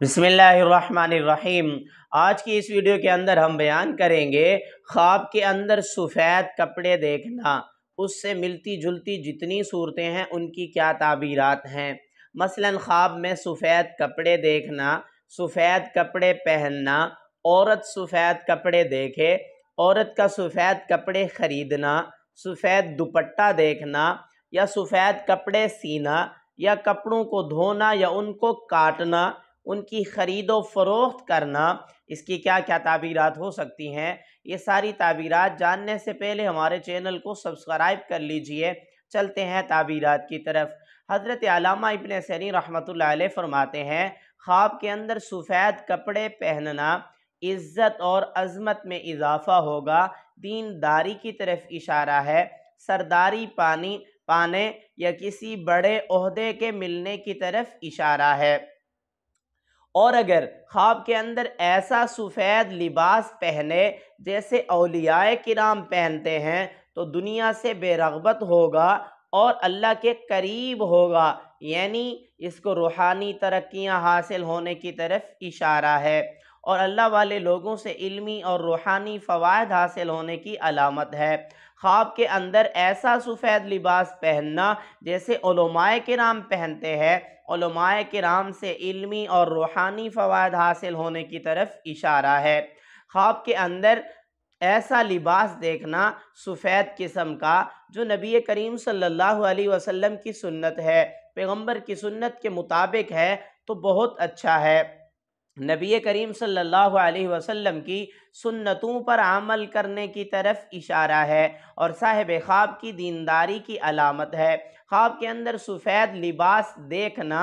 बिस्मिल्लाहिर्रहमानिर्रहीम। आज की इस वीडियो के अंदर हम बयान करेंगे ख्वाब के अंदर सफ़ेद कपड़े देखना, उससे मिलती जुलती जितनी सूरतें हैं उनकी क्या ताबीरात हैं। मसलन ख्वाब में सफ़ेद कपड़े देखना, सफ़ेद कपड़े पहनना, औरत सफ़ेद कपड़े देखे, औरत का सफ़ेद कपड़े ख़रीदना, सफ़ेद दुपट्टा देखना या सफ़ेद कपड़े सीना या कपड़ों को धोना या उनको काटना, उनकी ख़रीदो फ़रोख्त करना, इसकी क्या क्या ताबीरात हो सकती हैं। ये सारी ताबीरात जानने से पहले हमारे चैनल को सब्सक्राइब कर लीजिए। चलते हैं ताबीरात की तरफ। हज़रत अल्लामा इब्न सीरीन रहमतुल्लाह अलैह फरमाते हैं, ख्वाब के अंदर सफ़ेद कपड़े पहनना इज़्ज़त और अज़मत में इजाफ़ा होगा, दीनदारी की तरफ इशारा है, सरदारी पाने या किसी बड़े ओहदे के मिलने की तरफ इशारा है। और अगर ख्वाब के अंदर ऐसा सफ़ेद लिबास पहने जैसे औलियाए किराम पहनते हैं तो दुनिया से बेरग़बत होगा और अल्लाह के करीब होगा, यानी इसको रूहानी तरक्कियाँ हासिल होने की तरफ इशारा है और अल्लाह वाले लोगों से इल्मी और रूहानी फ़वाइद हासिल होने की अलामत है। ख्वाब के अंदर ऐसा सफ़ेद लिबास पहनना जैसे उलमाए किराम पहनते हैं, उलमाए किराम से इल्मी और रूहानी फ़वाइद हासिल होने की तरफ इशारा है। ख्वाब के अंदर ऐसा लिबास देखना सफ़ेद किस्म का जो नबी करीम सल्लल्लाहु अलैहि वसल्लम की सुन्नत है, पैगम्बर की सुन्नत के मुताबिक है तो बहुत अच्छा है। नबी करीम सल्लल्लाहु अलैहि वसल्लम की सुन्नतों पर अमल करने की तरफ इशारा है और साहिब ख्वाब की दीनदारी की अलामत है। ख्वाब के अंदर सफ़ेद लिबास देखना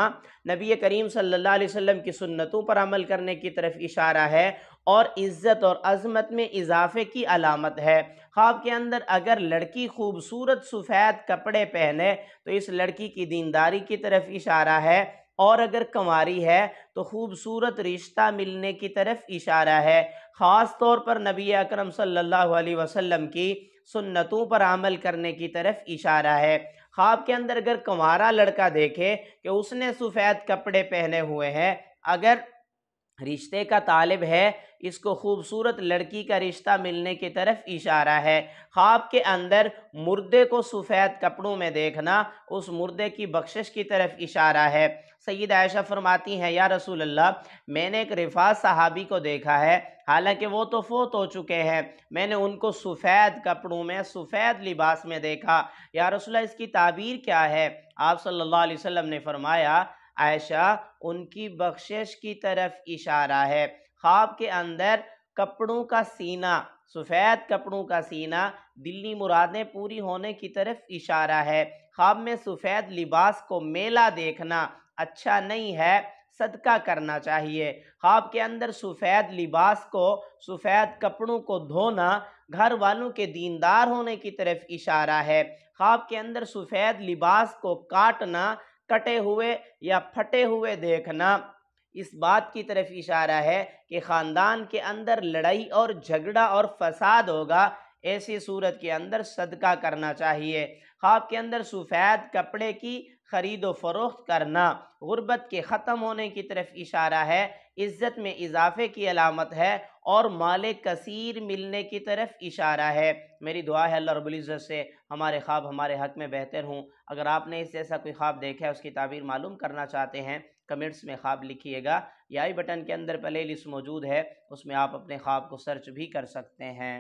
नबी करीम सल्लल्लाहु अलैहि वसल्लम की सुन्नतों पर अमल करने की तरफ इशारा है और इज़्ज़त और अज़मत में इजाफ़े की अलामत है। ख्वाब के अंदर अगर लड़की खूबसूरत सफ़ेद कपड़े पहने तो इस लड़की की दीनदारी की तरफ इशारा है और अगर कंवारी है तो खूबसूरत रिश्ता मिलने की तरफ इशारा है। ख़ास तौर पर नबी अकरम सल्लल्लाहु अलैहि वसल्लम की सुन्नतों पर अमल करने की तरफ इशारा है। ख्वाब के अंदर अगर कंवारा लड़का देखे कि उसने सफ़ेद कपड़े पहने हुए हैं, अगर रिश्ते का तालिब है, इसको खूबसूरत लड़की का रिश्ता मिलने की तरफ इशारा है। ख्वाब के अंदर मुर्दे को सफ़ेद कपड़ों में देखना उस मुर्दे की बख्शिश की तरफ इशारा है। सैयदा आयशा फरमाती हैं, या रसूल अल्लाह, मैंने एक रिफ़ा सहाबी को देखा है, हालांकि वो तो फोत हो चुके हैं, मैंने उनको सफ़ेद कपड़ों में सफ़ेद लिबास में देखा, या रसूल अल्लाह इसकी ताबीर क्या है। आप सल्लल्लाहु अलैहि वसल्लम ने फरमाया, आयशा, उनकी बख्शिश की तरफ इशारा है। ख्वाब के अंदर कपड़ों का सीना, सफ़ेद कपड़ों का सीना दिल्ली मुरादें पूरी होने की तरफ इशारा है। ख्वाब में सफ़ेद लिबास को मेला देखना अच्छा नहीं है, सदका करना चाहिए। ख्वाब के अंदर सफ़ेद लिबास को, सफ़ेद कपड़ों को धोना घर वालों के दीनदार होने की तरफ इशारा है। ख्वाब के अंदर सफ़ेद लिबास को काटना, कटे हुए या फटे हुए देखना इस बात की तरफ इशारा है कि ख़ानदान के अंदर लड़ाई और झगड़ा और फसाद होगा, ऐसी सूरत के अंदर सदका करना चाहिए। ख्वाब के अंदर सफ़ेद कपड़े की ख़रीदो फ़रोख्त करना गुर्बत के ख़त्म होने की तरफ इशारा है, इज़्ज़त में इजाफ़े की अलामत है और माल कसीर मिलने की तरफ इशारा है। मेरी दुआ है अल्लाह रब्बुल इज़्ज़त से हमारे ख्वाब हमारे हक़ में बेहतर हों। अगर आपने इस जैसा कोई ख्वाब देखा है, उसकी ताबीर मालूम करना चाहते हैं, कमेंट्स में ख्वाब लिखिएगा या आई बटन के अंदर प्ले लिस्ट मौजूद है, उसमें आप अपने ख्वाब को सर्च भी कर सकते हैं।